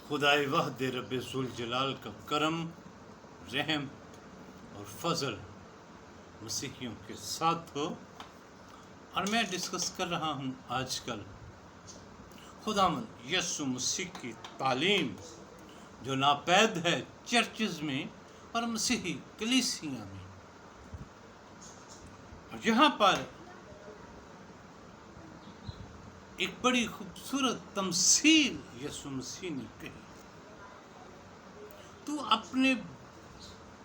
خدائے وحد رب ذوالجلال کا کرم، رحم اور فضل مسیحیوں کے ساتھ ہو۔ اور میں ڈسکس کر رہا ہوں آج کل خداوند یسوع مسیح کی تعلیم جو ناپید ہے چرچز میں اور مسیحی کلیسیا میں۔ اور یہاں پر ایک بڑی خوبصورت تمثیل یسوع مسیح نے کہی، تو اپنے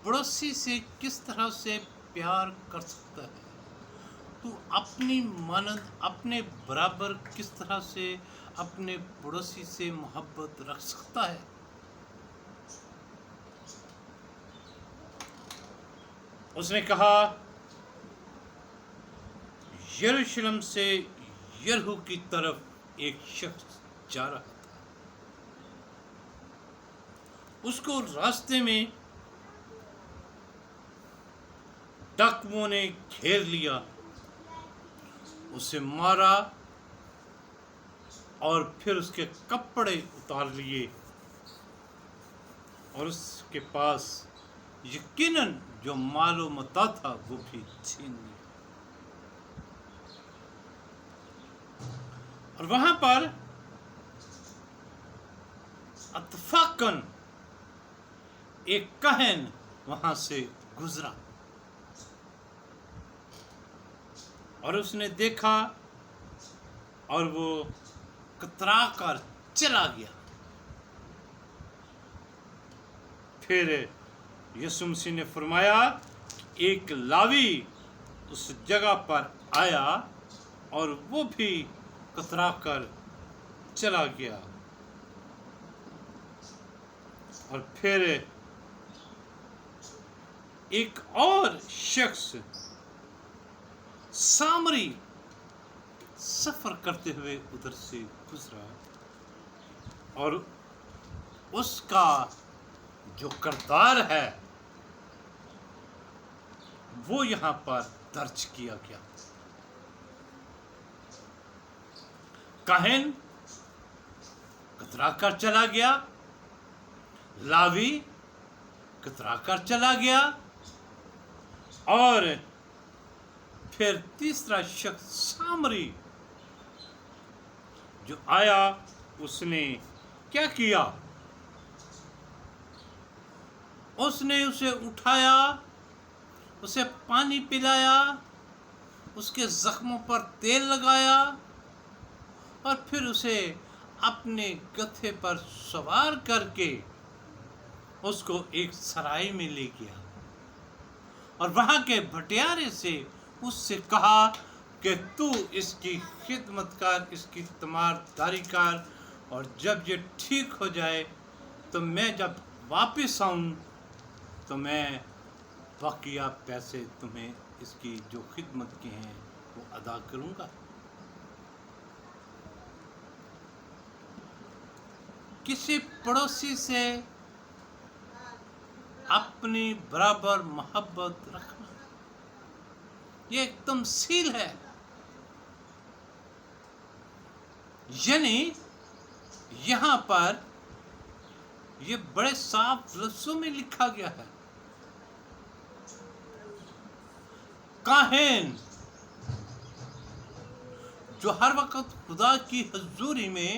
پڑوسی سے کس طرح سے پیار کر سکتا ہے، تو اپنی مانند اپنے برابر کس طرح سے اپنے پڑوسی سے محبت رکھ سکتا ہے۔ اس نے کہا یروشلم سے یریحو کی طرف ایک شخص جا رہا تھا، اس کو راستے میں ڈاکوؤں نے گھیر لیا، اسے مارا اور پھر اس کے کپڑے اتار لیے اور اس کے پاس یقیناً جو مال و متاع تھا وہ بھی چھین لیا۔ اور وہاں پر اتفاقاً ایک کاہن وہاں سے گزرا اور اس نے دیکھا اور وہ کترا کر چلا گیا۔ پھر یسوع مسیح نے فرمایا کہ ایک لاوی اس جگہ پر آیا اور وہ بھی کترا کر چلا گیا۔ اور پھر ایک اور شخص سامری سفر کرتے ہوئے ادھر سے گزرا اور اس کا جو کردار ہے وہ یہاں پر درج کیا گیا۔ کاہن کترا کر چلا گیا، لاوی کترا کر چلا گیا، اور پھر تیسرا شخص سامری جو آیا، اس نے کیا کیا؟ اس نے اسے اٹھایا، اسے پانی پلایا، اس کے زخموں پر تیل لگایا اور پھر اسے اپنے گدھے پر سوار کر کے اس کو ایک سرائی میں لے گیا اور وہاں کے بھٹیارے سے اس سے کہا کہ تو اس کی خدمت کر، اس کی تیمارداری کر، اور جب یہ ٹھیک ہو جائے تو میں جب واپس آؤں تو میں بقیہ پیسے تمہیں اس کی جو خدمت کے ہیں وہ ادا کروں گا۔ کسی پڑوسی سے اپنی برابر محبت رکھنا یہ ایک تمثیل ہے، یعنی یہاں پر یہ بڑے صاف لفظوں میں لکھا گیا ہے۔ کاہن جو ہر وقت خدا کی حضوری میں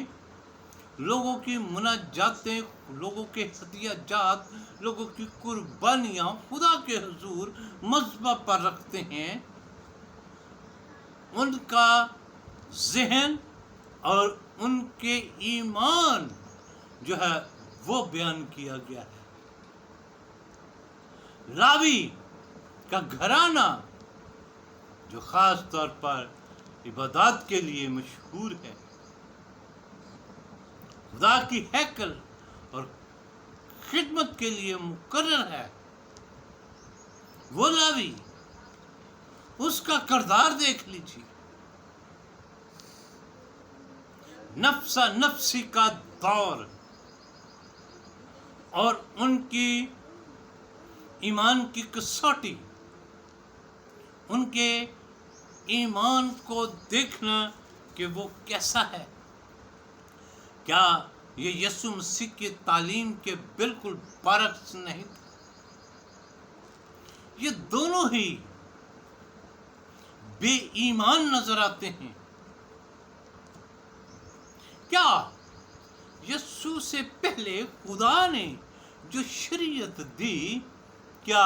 لوگوں کی مناجاتیں، لوگوں کے ہدیہ جات، لوگوں کی قربانیاں خدا کے حضور مذبح پر رکھتے ہیں، ان کا ذہن اور ان کے ایمان جو ہے وہ بیان کیا گیا ہے۔ لاوی کا گھرانہ جو خاص طور پر عبادات کے لیے مشہور ہے، خدا کی ہیکل اور خدمت کے لیے مقرر ہے، وہ لاوی، اس کا کردار دیکھ لیجیے۔ نفسا نفسی کا دور اور ان کی ایمان کی کسوٹی، ان کے ایمان کو دیکھنا کہ وہ کیسا ہے۔ کیا یہ یسوع مسیح کی تعلیم کے بالکل برعکس نہیں تھا۔ یہ دونوں ہی بے ایمان نظر آتے ہیں۔ کیا یسوع سے پہلے خدا نے جو شریعت دی، کیا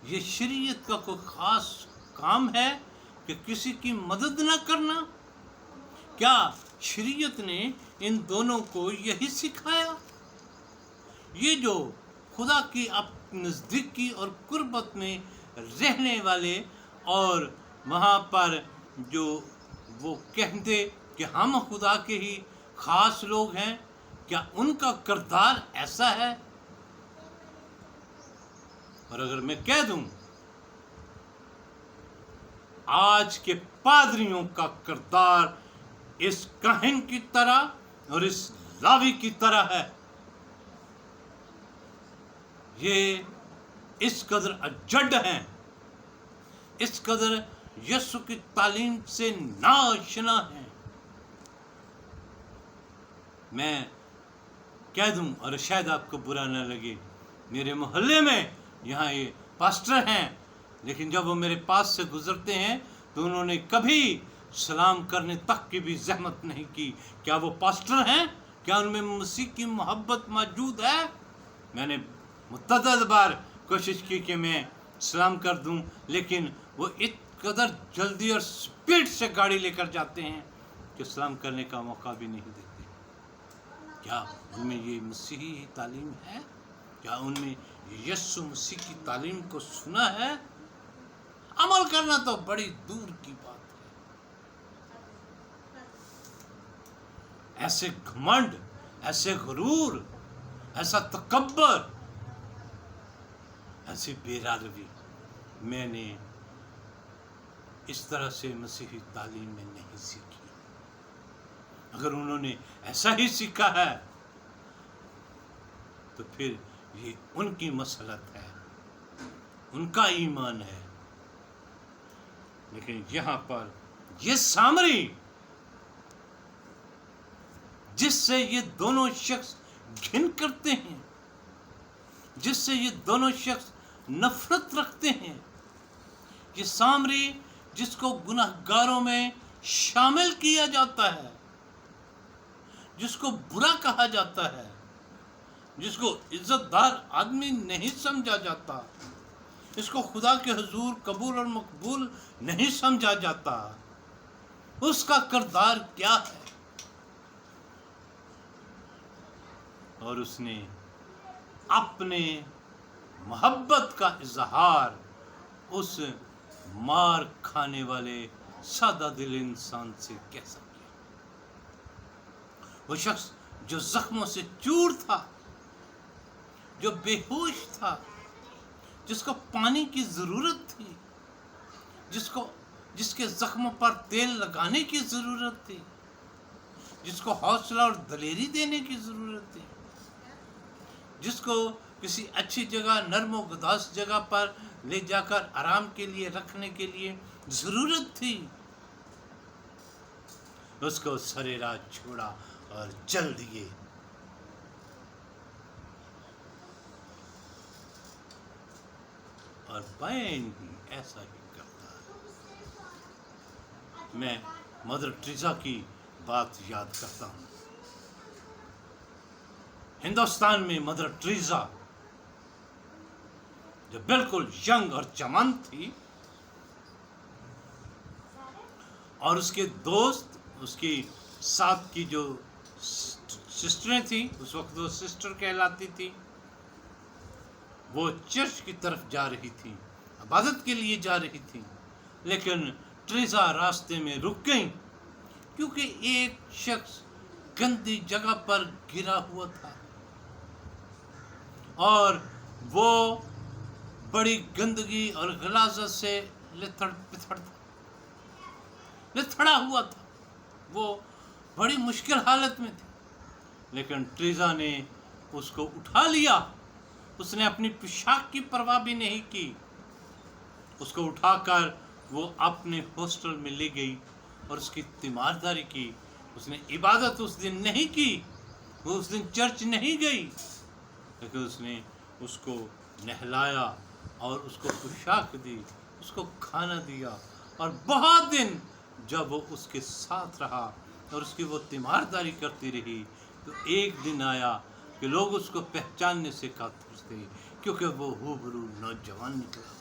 یہ شریعت کا کوئی خاص کام ہے کہ کسی کی مدد نہ کرنا؟ کیا شریعت نے ان دونوں کو یہی سکھایا؟ یہ جو خدا کی نزدیکی اور قربت میں رہنے والے اور وہاں پر جو وہ کہتے کہ ہم خدا کے ہی خاص لوگ ہیں، کیا ان کا کردار ایسا ہے؟ اور اگر میں کہہ دوں آج کے پادریوں کا کردار اس کاہن کی طرح اور اس لاوی کی طرح ہے، یہ اس قدر اجڑ ہیں، اس قدر یسوع کی تعلیم سے ناآشنا ہیں۔ میں کہہ دوں اور شاید آپ کو برا نہ لگے، میرے محلے میں یہاں یہ پاسٹر ہیں، لیکن جب وہ میرے پاس سے گزرتے ہیں تو انہوں نے کبھی سلام کرنے تک کی بھی زحمت نہیں کی۔ کیا وہ پاسٹر ہیں؟ کیا ان میں مسیح کی محبت موجود ہے؟ میں نے متعدد بار کوشش کی کہ میں سلام کر دوں، لیکن وہ اس قدر جلدی اور سپیڈ سے گاڑی لے کر جاتے ہیں کہ سلام کرنے کا موقع بھی نہیں دیتے۔ کیا ان میں یہ مسیحی تعلیم ہے؟ کیا ان میں یسوع مسیح کی تعلیم کو سنا ہے؟ عمل کرنا تو بڑی دور کی بات ہے۔ ایسے گھمنڈ، ایسے غرور، ایسا تکبر، ایسی بے روی میں نے اس طرح سے مسیحی تعلیم میں نہیں سیکھی۔ اگر انہوں نے ایسا ہی سیکھا ہے تو پھر یہ ان کی مسلط ہے، ان کا ایمان ہے۔ لیکن یہاں پر یہ سامری جس سے یہ دونوں شخص گھن کرتے ہیں، جس سے یہ دونوں شخص نفرت رکھتے ہیں، یہ سامری جس کو گناہ گاروں میں شامل کیا جاتا ہے، جس کو برا کہا جاتا ہے، جس کو عزت دار آدمی نہیں سمجھا جاتا، اس کو خدا کے حضور قبول اور مقبول نہیں سمجھا جاتا، اس کا کردار کیا ہے؟ اور اس نے اپنے محبت کا اظہار اس مار کھانے والے سادہ دل انسان سے کیسا کیا؟ وہ شخص جو زخموں سے چور تھا، جو بے ہوش تھا، جس کو پانی کی ضرورت تھی، جس کے زخموں پر تیل لگانے کی ضرورت تھی، جس کو حوصلہ اور دلیری دینے کی ضرورت تھی، جس کو کسی اچھی جگہ، نرم و گداس جگہ پر لے جا کر آرام کے لیے رکھنے کے لیے ضرورت تھی، اس کو سرے راہ چھوڑا اور چل دیے۔ اور بین بھی ایسا ہی کرتا ہے۔ میں مدر ٹریسا کی بات یاد کرتا ہوں۔ ہندوستان میں مدر ٹریسا جو بالکل ینگ اور چمن تھی، اور اس کے دوست، اس کی ساتھ کی جو سسٹریں تھیں، اس وقت وہ سسٹر کہلاتی تھی، وہ چرچ کی طرف جا رہی تھی، عبادت کے لیے جا رہی تھی، لیکن ٹریسا راستے میں رک گئیں کیونکہ ایک شخص گندی جگہ پر گرا ہوا تھا اور وہ بڑی گندگی اور غلاظت سے لتھڑا ہوا تھا، وہ بڑی مشکل حالت میں تھی، لیکن ٹریسا نے اس کو اٹھا لیا۔ اس نے اپنی پوشاک کی پرواہ بھی نہیں کی، اس کو اٹھا کر وہ اپنے ہاسٹل میں لے گئی اور اس کی تیمارداری کی۔ اس نے عبادت اس دن نہیں کی، وہ اس دن چرچ نہیں گئی، لیکن اس نے اس کو نہلایا اور اس کو پوشاک دی، اس کو کھانا دیا، اور بہت دن جب وہ اس کے ساتھ رہا اور اس کی وہ تیمارداری کرتی رہی، تو ایک دن آیا کہ لوگ اس کو پہچاننے سے قاصر تھے، کیونکہ وہ ہوبرو نوجوان نکلا۔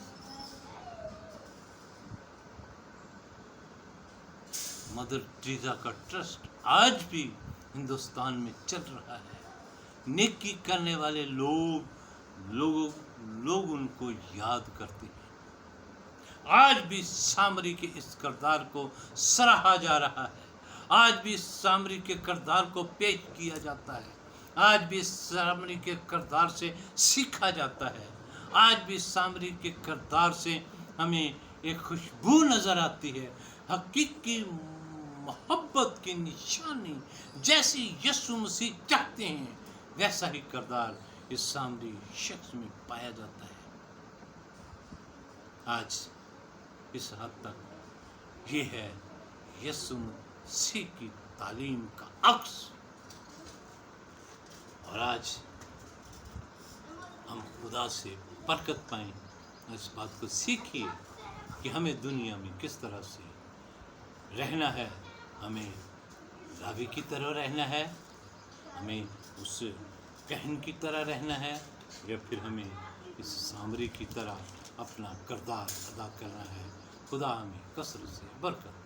مدر ٹریزا کا ٹرسٹ آج بھی ہندوستان میں چل رہا ہے۔ نیکی کرنے والے لوگ ان کو یاد کرتے ہیں۔ آج بھی سامری کے اس کردار کو سراہا جا رہا ہے، آج بھی سامری کے کردار کو پیش کیا جاتا ہے، آج بھی سامری کے کردار سے سیکھا جاتا ہے، آج بھی سامری کے کردار سے ہمیں ایک خوشبو نظر آتی ہے۔ حقیقی محبت کی نشانی جیسی یسوع مسیح چاہتے ہیں، ویسا ہی کردار اس سامری شخص میں پایا جاتا ہے۔ آج اس حد تک یہ ہے یسوع مسیح کی تعلیم کا عکس، اور آج ہم خدا سے برکت پائیں، اس بات کو سیکھیے کہ ہمیں دنیا میں کس طرح سے رہنا ہے۔ ہمیں راوی کی طرح رہنا ہے، ہمیں اس کہن کی طرح رہنا ہے، یا پھر ہمیں اس سامری کی طرح اپنا کردار ادا کرنا ہے۔ خدا ہمیں کثرت سے برکت